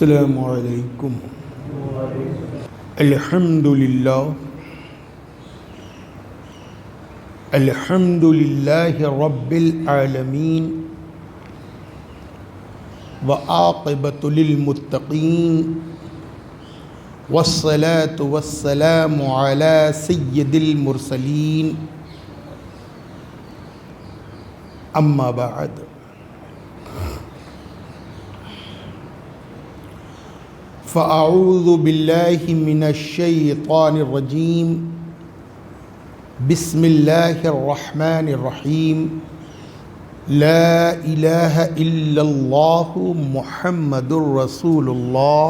السلام علیکم۔ الحمدللہ رب العالمین وعاقبۃ للمتقین والصلاة والسلام علی سید المرسلین اما بعد۔ فاعوذ باللہ من الشیطان الرجیم، بسم اللہ الرحمن الرحیم، لا الہ الا اللہ محمد الرسول اللہ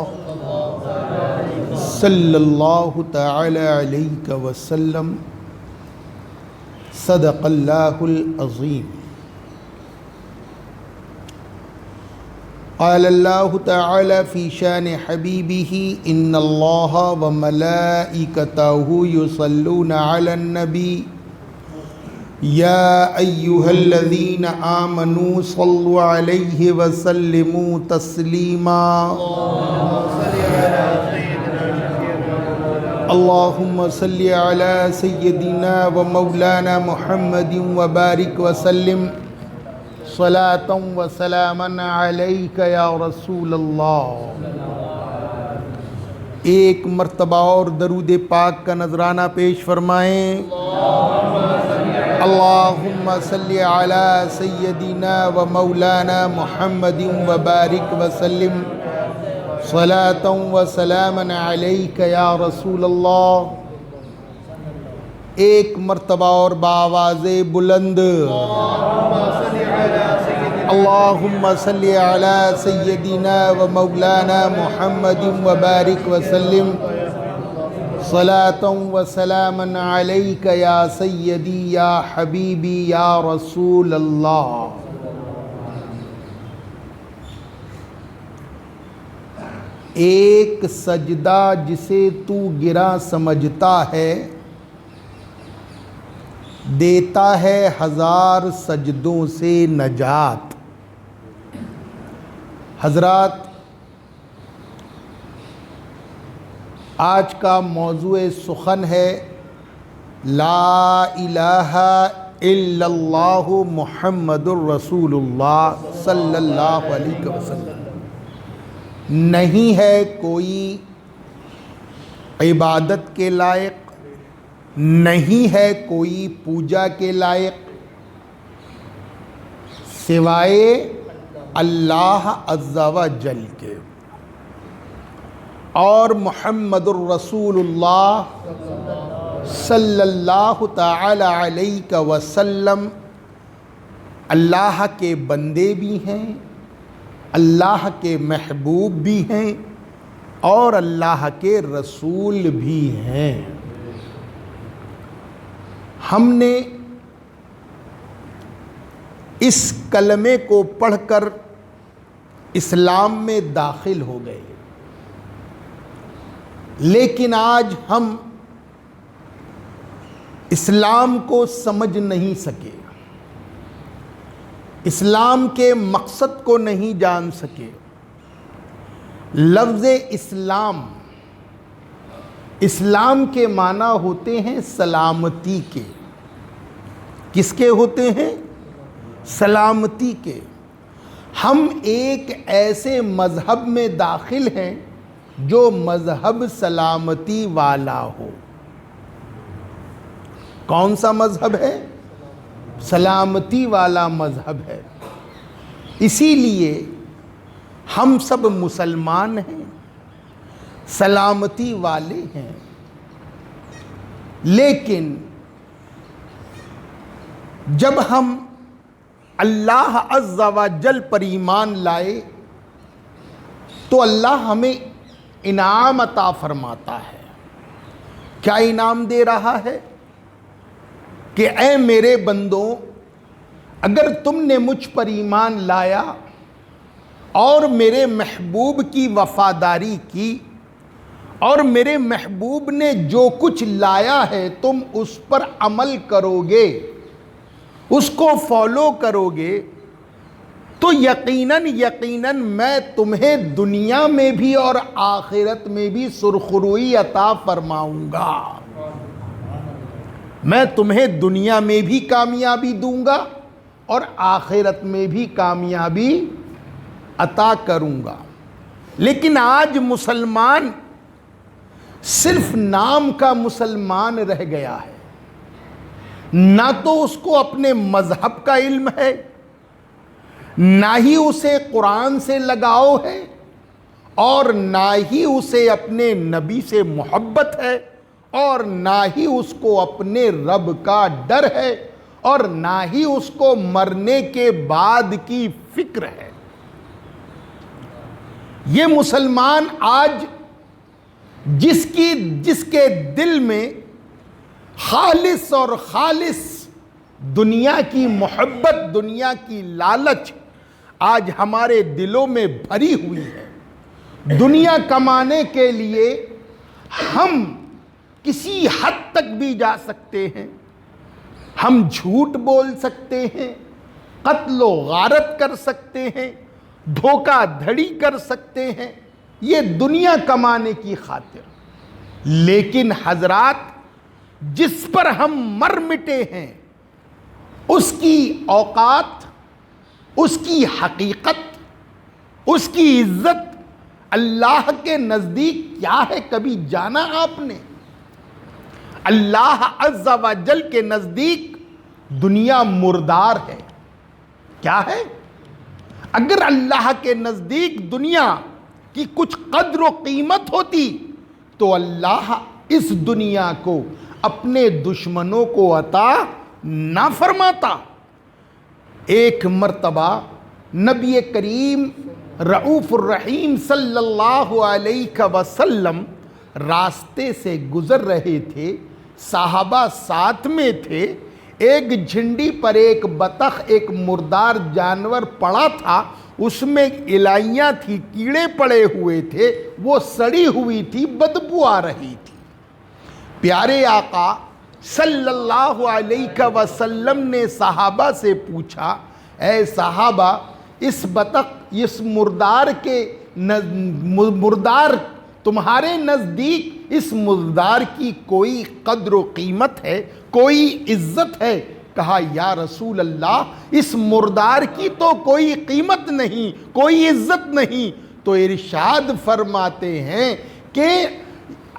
صلی اللہ تعالی علیہ وسلم، صدق اللہ العظیم۔ قال اللہ تعالی فی شان حبیبہ، ان اللہ وملائکتہ یصلون علی النبی یا ایہا الذین آمنوا صلوا علیہ وسلموا تسلیما۔ اللہم صلی علی سیدنا و مولانا محمد وبارک وسلم صلاة و سلاما علیک یا رسول اللہ۔ ایک مرتبہ اور درود پاک کا نذرانہ پیش فرمائیں۔ اللہم صلی علی سیدنا و مولانا محمد وبارک وسلم صلاة و سلاما علیک یا رسول اللہ۔ ایک مرتبہ اور بآواز بلند، اللہم صلی علی سیدنا و مولانا محمد وبارک وسلم صلاة و سلاما علیک یا سیدی یا حبیبی یا رسول اللہ۔ ایک سجدہ جسے تو گراں سمجھتا ہے، دیتا ہے 1000 سجدوں سے نجات۔ حضرات، آج کا موضوع سخن ہے لا الہ الا اللہ محمد الرسول اللہ صلی اللہ علیہ وسلم۔ نہیں ہے کوئی عبادت کے لائق، نہیں ہے کوئی پوجا کے لائق سوائے اللہ عز و جل کے، اور محمد الرسول اللہ صلی اللہ تعالی علیہ وسلم اللہ کے بندے بھی ہیں، اللہ کے محبوب بھی ہیں، اور اللہ کے رسول بھی ہیں۔ ہم نے اس کلمے کو پڑھ کر اسلام میں داخل ہو گئے، لیکن آج ہم اسلام کو سمجھ نہیں سکے، اسلام کے مقصد کو نہیں جان سکے۔ لفظ اسلام، اسلام کے معنی ہوتے ہیں سلامتی کے۔ کس کے ہوتے ہیں؟ سلامتی کے۔ ہم ایک ایسے مذہب میں داخل ہیں جو مذہب سلامتی والا ہو۔ کون سا مذہب ہے؟ سلامتی والا مذہب ہے۔ اسی لیے ہم سب مسلمان ہیں، سلامتی والے ہیں، لیکن جب ہم اللہ عز و جل پر ایمان لائے تو اللہ ہمیں انعام عطا فرماتا ہے۔ کیا انعام دے رہا ہے؟ کہ اے میرے بندوں، اگر تم نے مجھ پر ایمان لایا اور میرے محبوب کی وفاداری کی، اور میرے محبوب نے جو کچھ لایا ہے تم اس پر عمل کرو گے، اس کو فالو کرو گے، تو یقیناً میں تمہیں دنیا میں بھی اور آخرت میں بھی سرخروئی عطا فرماؤں گا. میں تمہیں دنیا میں بھی کامیابی دوں گا اور آخرت میں بھی کامیابی عطا کروں گا. لیکن آج مسلمان صرف نام کا مسلمان رہ گیا ہے. نہ تو اس کو اپنے مذہب کا علم ہے، نہ ہی اسے قرآن سے لگاؤ ہے، اور نہ ہی اسے اپنے نبی سے محبت ہے، اور نہ ہی اس کو اپنے رب کا ڈر ہے، اور نہ ہی اس کو مرنے کے بعد کی فکر ہے. یہ مسلمان آج جس کے دل میں خالص اور خالص دنیا کی محبت، دنیا کی لالچ آج ہمارے دلوں میں بھری ہوئی ہے. دنیا کمانے کے لیے ہم کسی حد تک بھی جا سکتے ہیں. ہم جھوٹ بول سکتے ہیں، قتل و غارت کر سکتے ہیں، دھوکہ دھڑی کر سکتے ہیں، یہ دنیا کمانے کی خاطر. لیکن حضرات، جس پر ہم مر مٹے ہیں اس کی اوقات، اس کی حقیقت، اس کی عزت اللہ کے نزدیک کیا ہے؟ کبھی جانا آپ نے؟ اللہ عز و جل کے نزدیک دنیا مردار ہے. کیا ہے؟ اگر اللہ کے نزدیک دنیا کی کچھ قدر و قیمت ہوتی تو اللہ اس دنیا کو اپنے دشمنوں کو عطا نہ فرماتا. ایک مرتبہ نبی کریم رؤوف الرحیم صلی اللہ علیہ وسلم راستے سے گزر رہے تھے، صحابہ ساتھ میں تھے. ایک جھنڈی پر ایک بطخ، ایک مردار جانور پڑا تھا، اس میں الائیاں تھی، کیڑے پڑے ہوئے تھے، وہ سڑی ہوئی تھی، بدبو آ رہی تھی. پیارے آقا صلی اللہ علیہ وسلم نے صحابہ سے پوچھا، اے صحابہ، اس بطخ، اس مردار تمہارے نزدیک اس مردار کی کوئی قدر و قیمت ہے، کوئی عزت ہے؟ کہا یا رسول اللہ، اس مردار کی تو کوئی قیمت نہیں، کوئی عزت نہیں. تو ارشاد فرماتے ہیں کہ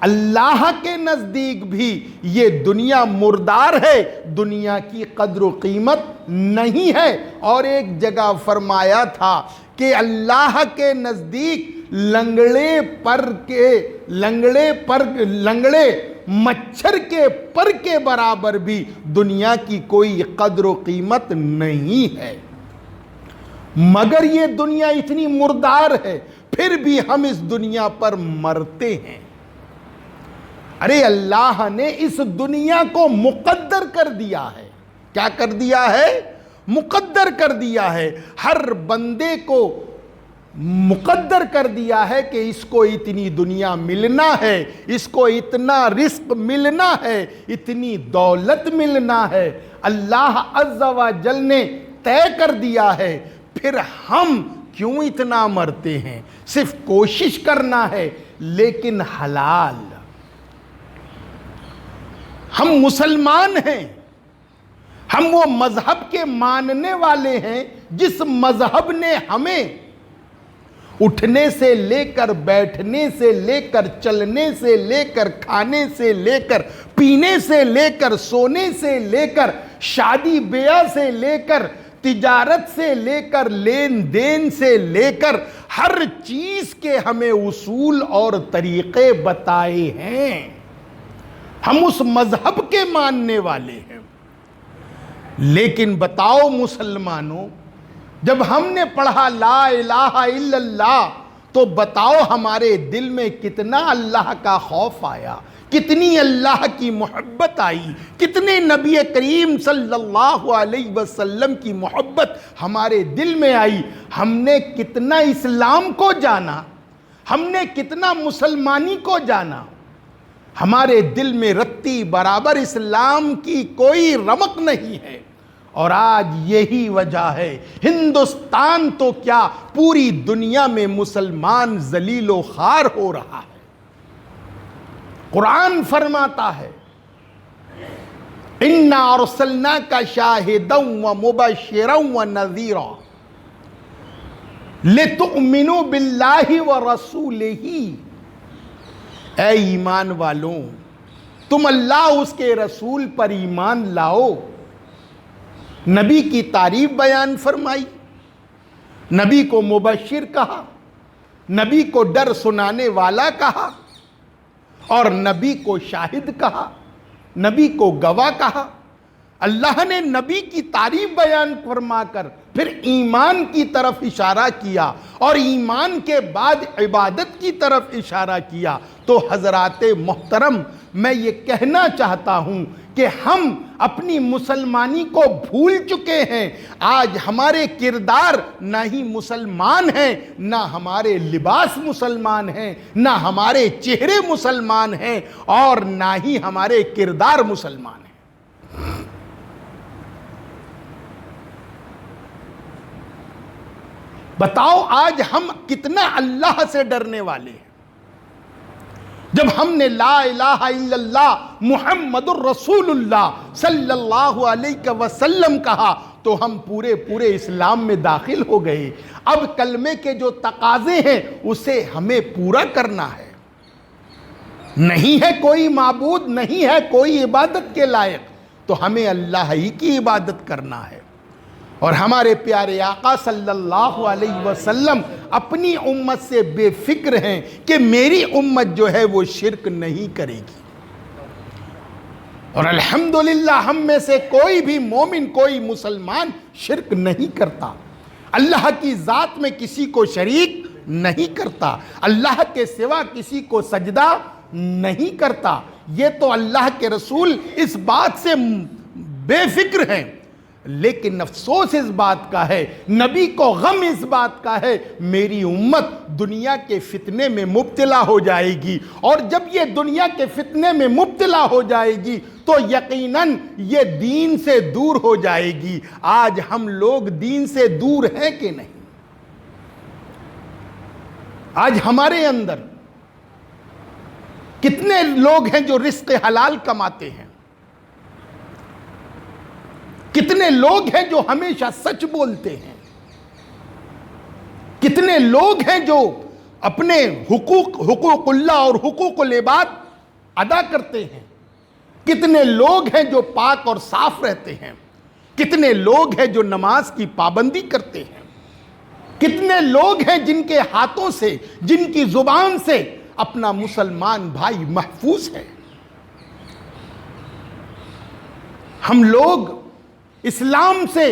اللہ کے نزدیک بھی یہ دنیا مردار ہے، دنیا کی قدر و قیمت نہیں ہے. اور ایک جگہ فرمایا تھا کہ اللہ کے نزدیک لنگڑے مچھر کے پر کے برابر بھی دنیا کی کوئی قدر و قیمت نہیں ہے. مگر یہ دنیا اتنی مردار ہے، پھر بھی ہم اس دنیا پر مرتے ہیں. ارے اللہ نے اس دنیا کو مقدر کر دیا ہے. کیا کر دیا ہے؟ مقدر کر دیا ہے. ہر بندے کو مقدر کر دیا ہے کہ اس کو اتنی دنیا ملنا ہے، اس کو اتنا رزق ملنا ہے، اتنی دولت ملنا ہے. اللہ عز و جل نے طے کر دیا ہے. پھر ہم کیوں اتنا مرتے ہیں؟ صرف کوشش کرنا ہے، لیکن حلال. ہم مسلمان ہیں، ہم وہ مذہب کے ماننے والے ہیں جس مذہب نے ہمیں اٹھنے سے لے کر، بیٹھنے سے لے کر، چلنے سے لے کر، کھانے سے لے کر، پینے سے لے کر، سونے سے لے کر، شادی بیاہ سے لے کر، تجارت سے لے کر، لین دین سے لے کر، ہر چیز کے ہمیں اصول اور طریقے بتائے ہیں. ہم اس مذہب کے ماننے والے ہیں. لیکن بتاؤ مسلمانوں، جب ہم نے پڑھا لا الہ الا اللہ تو بتاؤ ہمارے دل میں کتنا اللہ کا خوف آیا، کتنی اللہ کی محبت آئی، کتنے نبی کریم صلی اللہ علیہ وسلم کی محبت ہمارے دل میں آئی. ہم نے کتنا اسلام کو جانا، ہم نے کتنا مسلمانی کو جانا. ہمارے دل میں رتی برابر اسلام کی کوئی رمق نہیں ہے. اور آج یہی وجہ ہے ہندوستان تو کیا پوری دنیا میں مسلمان ذلیل و خوار ہو رہا ہے۔ قرآن فرماتا ہے اِنَّا أَرْسَلْنَاكَ شَاهِدًا وَمُبَشِّرًا وَنَذِيرًا لِتُؤْمِنُوا بِاللَّهِ وَرَسُولِهِ، اے ایمان والوں تم اللہ اس کے رسول پر ایمان لاؤ۔ نبی کی تعریف بیان فرمائی، نبی کو مبشر کہا، نبی کو ڈر سنانے والا کہا، اور نبی کو شاہد کہا، نبی کو گواہ کہا۔ اللہ نے نبی کی تعریف بیان فرما کر پھر ایمان کی طرف اشارہ کیا اور ایمان کے بعد عبادت کی طرف اشارہ کیا۔ تو حضرات محترم، میں یہ کہنا چاہتا ہوں کہ ہم اپنی مسلمانی کو بھول چکے ہیں۔ آج ہمارے کردار نہ ہی مسلمان ہیں، نہ ہمارے لباس مسلمان ہیں، نہ ہمارے چہرے مسلمان ہیں، اور نہ ہی ہمارے کردار مسلمان ہیں۔ بتاؤ آج ہم کتنا اللہ سے ڈرنے والے ہیں؟ جب ہم نے لا الہ الا اللہ محمد الرسول اللہ صلی اللہ علیہ وسلم کہا تو ہم پورے اسلام میں داخل ہو گئے۔ اب کلمے کے جو تقاضے ہیں اسے ہمیں پورا کرنا ہے۔ نہیں ہے کوئی معبود، نہیں ہے کوئی عبادت کے لائق، تو ہمیں اللہ ہی کی عبادت کرنا ہے۔ اور ہمارے پیارے آقا صلی اللہ علیہ وسلم اپنی امت سے بے فکر ہیں کہ میری امت جو ہے وہ شرک نہیں کرے گی۔ اور الحمدللہ ہم میں سے کوئی بھی مومن، کوئی مسلمان شرک نہیں کرتا، اللہ کی ذات میں کسی کو شریک نہیں کرتا، اللہ کے سوا کسی کو سجدہ نہیں کرتا۔ یہ تو اللہ کے رسول اس بات سے بے فکر ہیں، لیکن افسوس اس بات کا ہے، نبی کو غم اس بات کا ہے، میری امت دنیا کے فتنے میں مبتلا ہو جائے گی، اور جب یہ دنیا کے فتنے میں مبتلا ہو جائے گی تو یقیناً یہ دین سے دور ہو جائے گی۔ آج ہم لوگ دین سے دور ہیں کہ نہیں؟ آج ہمارے اندر کتنے لوگ ہیں جو رزق حلال کماتے ہیں؟ کتنے لوگ ہیں جو ہمیشہ سچ بولتے ہیں؟ کتنے لوگ ہیں جو اپنے حقوق اللہ اور حقوق العباد ادا کرتے ہیں؟ کتنے لوگ ہیں جو پاک اور صاف رہتے ہیں؟ کتنے لوگ ہیں جو نماز کی پابندی کرتے ہیں؟ کتنے لوگ ہیں جن کے ہاتھوں سے، جن کی زبان سے اپنا مسلمان بھائی محفوظ ہے؟ ہم لوگ اسلام سے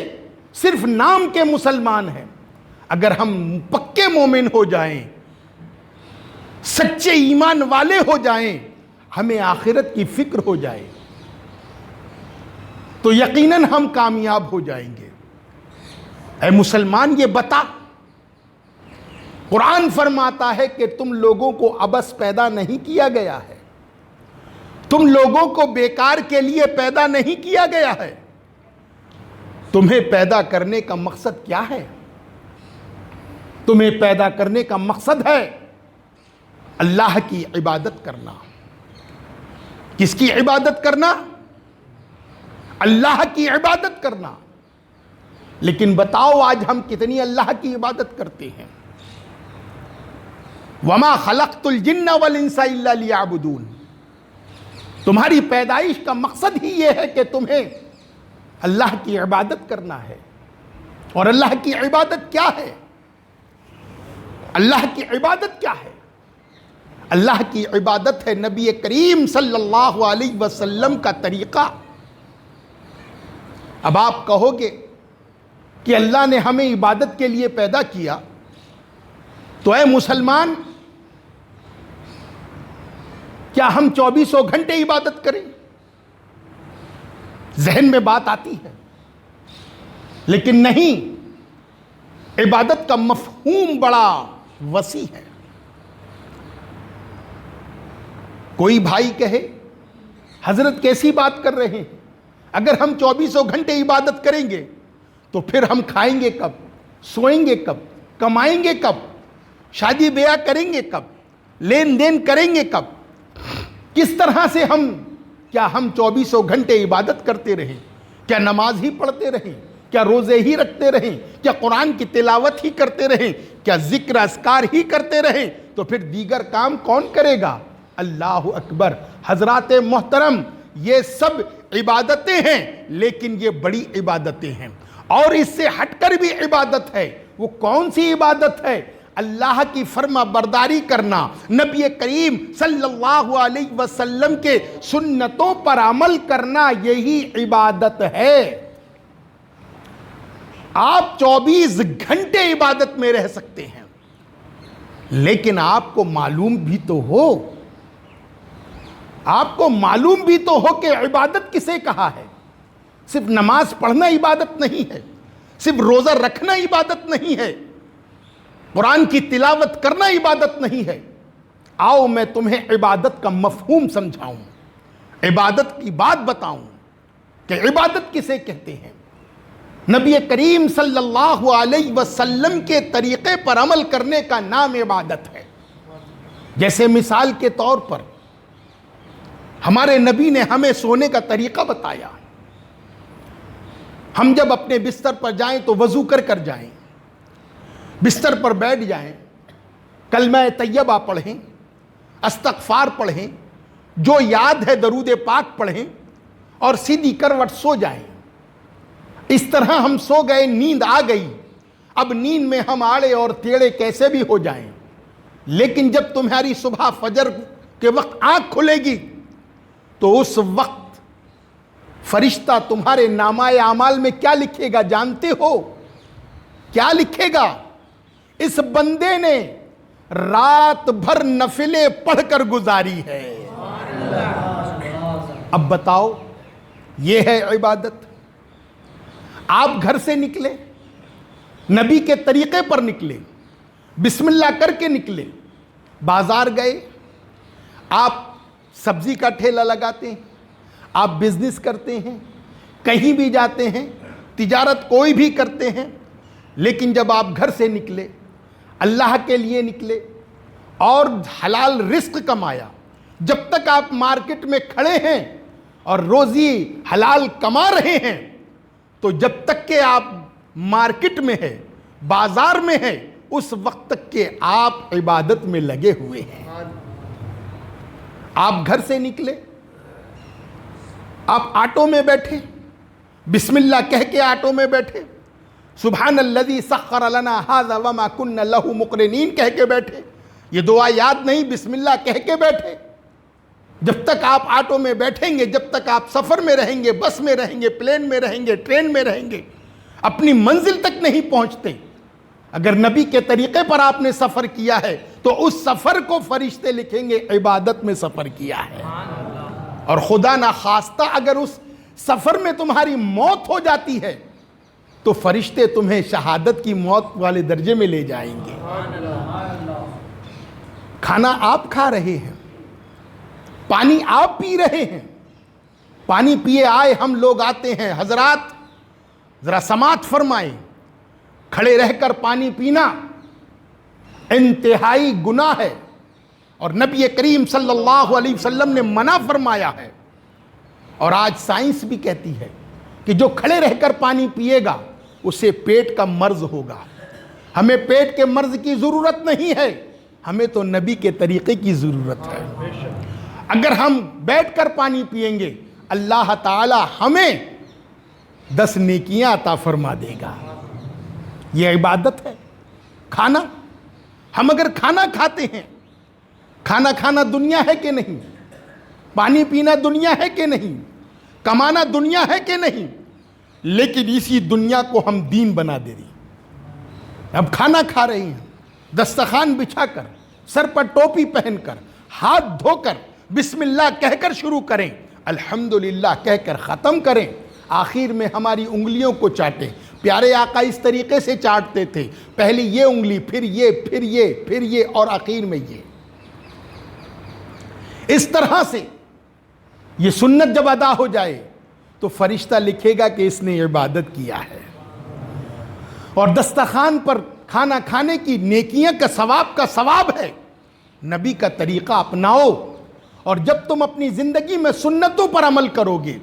صرف نام کے مسلمان ہیں۔ اگر ہم پکے مومن ہو جائیں، سچے ایمان والے ہو جائیں، ہمیں آخرت کی فکر ہو جائے تو یقیناً ہم کامیاب ہو جائیں گے۔ اے مسلمان یہ بتا، قرآن فرماتا ہے کہ تم لوگوں کو عبث پیدا نہیں کیا گیا ہے، تم لوگوں کو بیکار کے لیے پیدا نہیں کیا گیا ہے۔ تمہیں پیدا کرنے کا مقصد کیا ہے؟ تمہیں پیدا کرنے کا مقصد ہے اللہ کی عبادت کرنا۔ کس کی عبادت کرنا؟ اللہ کی عبادت کرنا۔ لیکن بتاؤ آج ہم کتنی اللہ کی عبادت کرتے ہیں؟ وَمَا خَلَقْتُ الْجِنَّ وَالْإِنسَ إِلَّا لِيَعْبُدُونَ۔ تمہاری پیدائش کا مقصد ہی یہ ہے کہ تمہیں اللہ کی عبادت کرنا ہے۔ اور اللہ کی عبادت کیا ہے؟ اللہ کی عبادت کیا ہے؟ اللہ کی عبادت ہے نبی کریم صلی اللہ علیہ وسلم کا طریقہ۔ اب آپ کہو گے کہ اللہ نے ہمیں عبادت کے لیے پیدا کیا، تو اے مسلمان کیا ہم 24 گھنٹے عبادت کریں؟ ذہن میں بات آتی ہے، لیکن نہیں، عبادت کا مفہوم بڑا وسیع ہے۔ کوئی بھائی کہے حضرت کیسی بات کر رہے ہیں، اگر ہم 24 گھنٹے عبادت کریں گے تو پھر ہم کھائیں گے کب، سوئیں گے کب، کمائیں گے کب، شادی بیاہ کریں گے کب، لین دین کریں گے کب؟ کس طرح سے کیا ہم 24 گھنٹے عبادت کرتے رہیں؟ کیا نماز ہی پڑھتے رہیں؟ کیا روزے ہی رکھتے رہیں؟ کیا قرآن کی تلاوت ہی کرتے رہیں؟ کیا ذکر اذکار ہی کرتے رہیں؟ تو پھر دیگر کام کون کرے گا؟ اللہ اکبر۔ حضرات محترم، یہ سب عبادتیں ہیں، لیکن یہ بڑی عبادتیں ہیں، اور اس سے ہٹ کر بھی عبادت ہے۔ وہ کون سی عبادت ہے؟ اللہ کی فرما برداری کرنا، نبی کریم صلی اللہ علیہ وسلم کے سنتوں پر عمل کرنا، یہی عبادت ہے۔ آپ 24 گھنٹے عبادت میں رہ سکتے ہیں، لیکن آپ کو معلوم بھی تو ہو، آپ کو معلوم بھی تو ہو کہ عبادت کسے کہا ہے۔ صرف نماز پڑھنا عبادت نہیں ہے، صرف روزہ رکھنا عبادت نہیں ہے، قرآن کی تلاوت کرنا عبادت نہیں ہے۔ آؤ میں تمہیں عبادت کا مفہوم سمجھاؤں، عبادت کی بات بتاؤں کہ عبادت کسے کہتے ہیں۔ نبی کریم صلی اللہ علیہ وسلم کے طریقے پر عمل کرنے کا نام عبادت ہے۔ جیسے مثال کے طور پر ہمارے نبی نے ہمیں سونے کا طریقہ بتایا۔ ہم جب اپنے بستر پر جائیں تو وضو کر کر جائیں، بستر پر بیٹھ جائیں، کلمہ طیبہ پڑھیں، استغفار پڑھیں، جو یاد ہے درود پاک پڑھیں، اور سیدھی کروٹ سو جائیں۔ اس طرح ہم سو گئے، نیند آ گئی۔ اب نیند میں ہم آڑے اور ٹیڑے کیسے بھی ہو جائیں، لیکن جب تمہاری صبح فجر کے وقت آنکھ کھلے گی تو اس وقت فرشتہ تمہارے نامہ اعمال میں کیا لکھے گا جانتے ہو؟ کیا لکھے گا؟ اس بندے نے رات بھر نفلیں پڑھ کر گزاری ہے۔ اب بتاؤ، یہ ہے عبادت؟ آپ گھر سے نکلے، نبی کے طریقے پر نکلے، بسم اللہ کر کے نکلے، بازار گئے، آپ سبزی کا ٹھیلا لگاتے ہیں، آپ بزنس کرتے ہیں، کہیں بھی جاتے ہیں، تجارت کوئی بھی کرتے ہیں، لیکن جب آپ گھر سے نکلے، اللہ کے لیے نکلے اور حلال رزق کمایا، جب تک آپ مارکیٹ میں کھڑے ہیں اور روزی حلال کما رہے ہیں، تو جب تک کہ آپ مارکیٹ میں ہیں، بازار میں ہیں، اس وقت تک کہ آپ عبادت میں لگے ہوئے ہیں۔ آپ گھر سے نکلے، آپ آٹو میں بیٹھے، بسم اللہ کہہ کے آٹو میں بیٹھے، سبحان الذی سخر لنا ھذا وما كنا له مقرنین کہہ کے بیٹھے، یہ دعا یاد نہیں، بسم اللہ کہہ کے بیٹھے۔ جب تک آپ آٹو میں بیٹھیں گے، جب تک آپ سفر میں رہیں گے، بس میں رہیں گے، پلین میں رہیں گے، ٹرین میں رہیں گے، اپنی منزل تک نہیں پہنچتے۔ اگر نبی کے طریقے پر آپ نے سفر کیا ہے تو اس سفر کو فرشتے لکھیں گے عبادت میں سفر کیا ہے۔ اور خدا نخواستہ اگر اس سفر میں تمہاری موت ہو جاتی ہے تو فرشتے تمہیں شہادت کی موت والے درجے میں لے جائیں گے۔ کھانا آپ کھا رہے ہیں، پانی آپ پی رہے ہیں، پانی پیے آئے ہم لوگ آتے ہیں، حضرات ذرا سماعت فرمائیں، کھڑے رہ کر پانی پینا انتہائی گناہ ہے، اور نبی کریم صلی اللہ علیہ وسلم نے منع فرمایا ہے۔ اور آج سائنس بھی کہتی ہے کہ جو کھڑے رہ کر پانی پیے گا اسے پیٹ کا مرض ہوگا۔ ہمیں پیٹ کے مرض کی ضرورت نہیں ہے، ہمیں تو نبی کے طریقے کی ضرورت ہے۔ اگر ہم بیٹھ کر پانی پئیں گے، اللہ تعالی ہمیں 10 نیکیاں عطا فرما دے گا۔ یہ عبادت ہے۔ کھانا، ہم اگر کھانا کھاتے ہیں، کھانا کھانا دنیا ہے کہ نہیں؟ پانی پینا دنیا ہے کہ نہیں؟ کمانا دنیا ہے کہ نہیں؟ لیکن اسی دنیا کو ہم دین بنا دے رہی۔ اب کھانا کھا رہی ہیں، دسترخوان بچھا کر، سر پر ٹوپی پہن کر، ہاتھ دھو کر، بسم اللہ کہہ کر شروع کریں، الحمدللہ کہہ کر ختم کریں، آخر میں ہماری انگلیوں کو چاٹیں۔ پیارے آقا اس طریقے سے چاٹتے تھے، پہلے یہ انگلی، پھر یہ، پھر یہ، پھر یہ، اور آخر میں یہ۔ اس طرح سے یہ سنت جب ادا ہو جائے تو فرشتہ لکھے گا کہ اس نے عبادت کیا ہے. اور دسترخوان پر کھانا کھانے کی نیکیاں کا ثواب ہے. نبی کا طریقہ اپناؤ، اور جب تم اپنی زندگی میں سنتوں پر عمل کرو گے،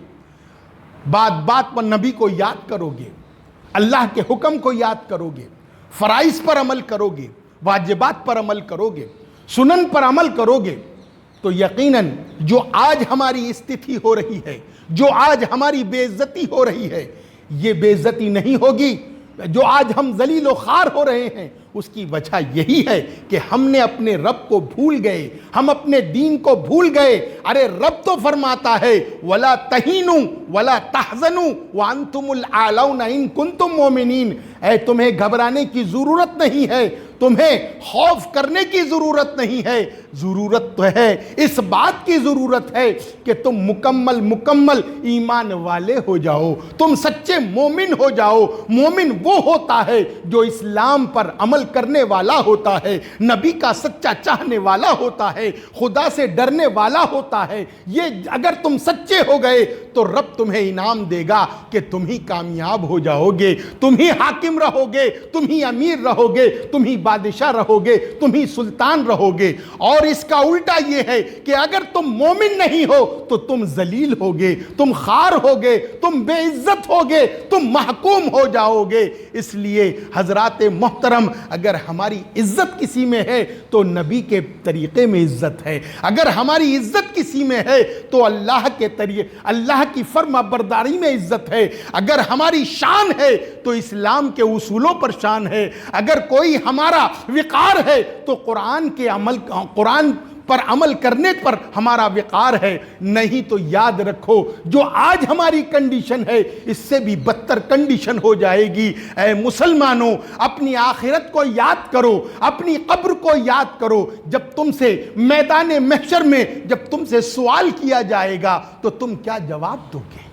بات بات پر نبی کو یاد کرو گے، اللہ کے حکم کو یاد کرو گے، فرائض پر عمل کرو گے، واجبات پر عمل کرو گے، سنن پر عمل کرو گے، تو یقیناً جو آج ہماری استھتی ہو رہی ہے، جو آج ہماری بے عزتی ہو رہی ہے، یہ بے عزتی نہیں ہوگی. جو آج ہم ذلیل و خوار ہو رہے ہیں، اس کی وجہ یہی ہے کہ ہم نے اپنے رب کو بھول گئے، ہم اپنے دین کو بھول گئے. ارے رب تو فرماتا ہے وَلَا تَهِنُوا وَلَا تَحْزَنُوا وَأَنْتُمُ الْأَعْلَوْنَ إِن كُنتُم مُؤْمِنِينَ. اے تمہیں گھبرانے کی ضرورت نہیں ہے، تمہیں خوف کرنے کی ضرورت نہیں ہے. ضرورت تو ہے، اس بات کی ضرورت ہے کہ تم مکمل ایمان والے ہو جاؤ، تم سچے مومن ہو جاؤ. مومن وہ ہوتا ہے جو اسلام پر عمل کرنے والا ہوتا ہے، نبی کا سچا چاہنے والا ہوتا ہے، خدا سے ڈرنے والا ہوتا ہے. یہ اگر تم سچے ہو گئے تو رب تمہیں انعام دے گا کہ تم ہی کامیاب ہو جاؤ گے، تم ہی حاکم رہو گے، تم ہی امیر رہو گے، تم ہی بادشاہ رہو گے، تم ہی سلطان رہو گے. اور اس کا الٹا یہ ہے کہ اگر تم مومن نہیں ہو تو تم ذلیل ہوگے، تم خوار ہوگے، تم بے عزت ہوگے، تم محکوم ہو جاؤ گے. اس لیے حضرات محترم، اگر ہماری عزت کسی میں ہے تو نبی کے طریقے میں عزت ہے. اگر ہماری عزت کسی میں ہے تو اللہ کے طریقے، اللہ کی فرما برداری میں عزت ہے. اگر ہماری شان ہے تو اسلام کے اصولوں پر شان ہے. اگر کوئی ہمارا وقار ہے تو قرآن پر عمل کرنے پر ہمارا وقار ہے. نہیں تو یاد رکھو جو آج ہماری کنڈیشن ہے اس سے بھی بدتر کنڈیشن ہو جائے گی. اے مسلمانوں، اپنی آخرت کو یاد کرو، اپنی قبر کو یاد کرو. جب تم سے میدان محشر میں جب تم سے سوال کیا جائے گا تو تم کیا جواب دو گے؟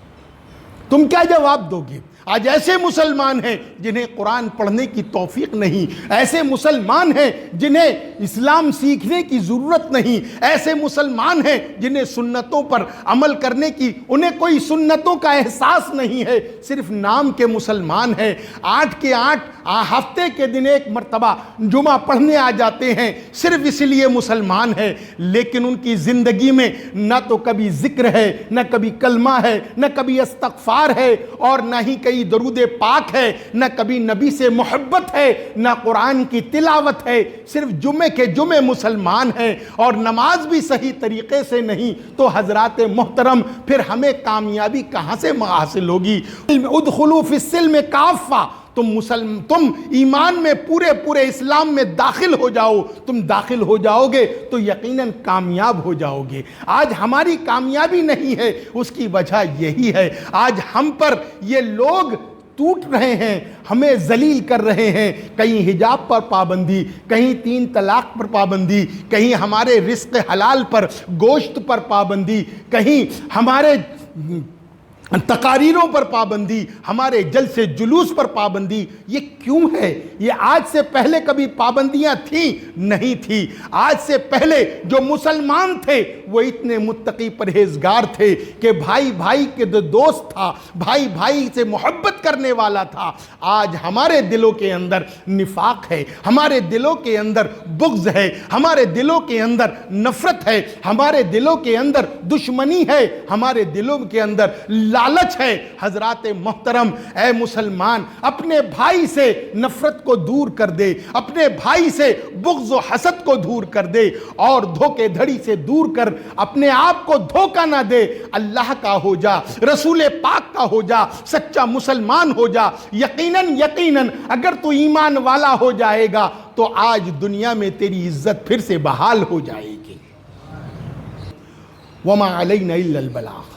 تم کیا جواب دو گے؟ آج ایسے مسلمان ہیں جنہیں قرآن پڑھنے کی توفیق نہیں، ایسے مسلمان ہیں جنہیں اسلام سیکھنے کی ضرورت نہیں، ایسے مسلمان ہیں جنہیں سنتوں پر عمل کرنے کی، انہیں کوئی سنتوں کا احساس نہیں ہے، صرف نام کے مسلمان ہیں. 8 کے 8 ہفتے کے دن ایک مرتبہ جمعہ پڑھنے آ جاتے ہیں، صرف اس لیے مسلمان ہیں، لیکن ان کی زندگی میں نہ تو کبھی ذکر ہے، نہ کبھی کلمہ ہے، نہ کبھی استغفار ہے، اور نہ ہی کئی درود پاک ہے، نہ کبھی نبی سے محبت ہے، نہ قرآن کی تلاوت ہے. صرف جمعے کے جمعے مسلمان ہیں اور نماز بھی صحیح طریقے سے نہیں. تو حضرات محترم، پھر ہمیں کامیابی کہاں سے حاصل ہوگی؟ ادخلوا فی السلم کافہ. تم ایمان میں پورے اسلام میں داخل ہو جاؤ. تم داخل ہو جاؤ گے تو یقیناً کامیاب ہو جاؤ گے. آج ہماری کامیابی نہیں ہے، اس کی وجہ یہی ہے آج ہم پر یہ لوگ ٹوٹ رہے ہیں، ہمیں ذلیل کر رہے ہیں. کہیں حجاب پر پابندی، کہیں 3 طلاق پر پابندی، کہیں ہمارے رزق حلال پر، گوشت پر پابندی، کہیں ہمارے تقاریروں پر پابندی، ہمارے جلسے جلوس پر پابندی. یہ کیوں ہے؟ یہ آج سے پہلے کبھی پابندیاں تھیں؟ نہیں تھی. آج سے پہلے جو مسلمان تھے وہ اتنے متقی پرہیزگار تھے کہ بھائی بھائی کے دوست تھا، بھائی بھائی سے محبت کرنے والا تھا. آج ہمارے دلوں کے اندر نفاق ہے، ہمارے دلوں کے اندر بغض ہے، ہمارے دلوں کے اندر نفرت ہے، ہمارے دلوں کے اندر دشمنی ہے، ہمارے دلوں کے اندر لالچ ہے. حضرات محترم، اے مسلمان، اپنے بھائی سے نفرت کو دور کر دے، اپنے بھائی سے بغض و حسد کو دور کر دے، اور دھوکے دھڑی سے دور کر اپنے آپ کو دھوکہ نہ دے. اللہ کا ہو جا، رسول پاک کا ہو جا، سچا مسلمان ہو جا. یقیناً اگر تو ایمان والا ہو جائے گا تو آج دنیا میں تیری عزت پھر سے بحال ہو جائے گی. وما علینا الا البلاغ.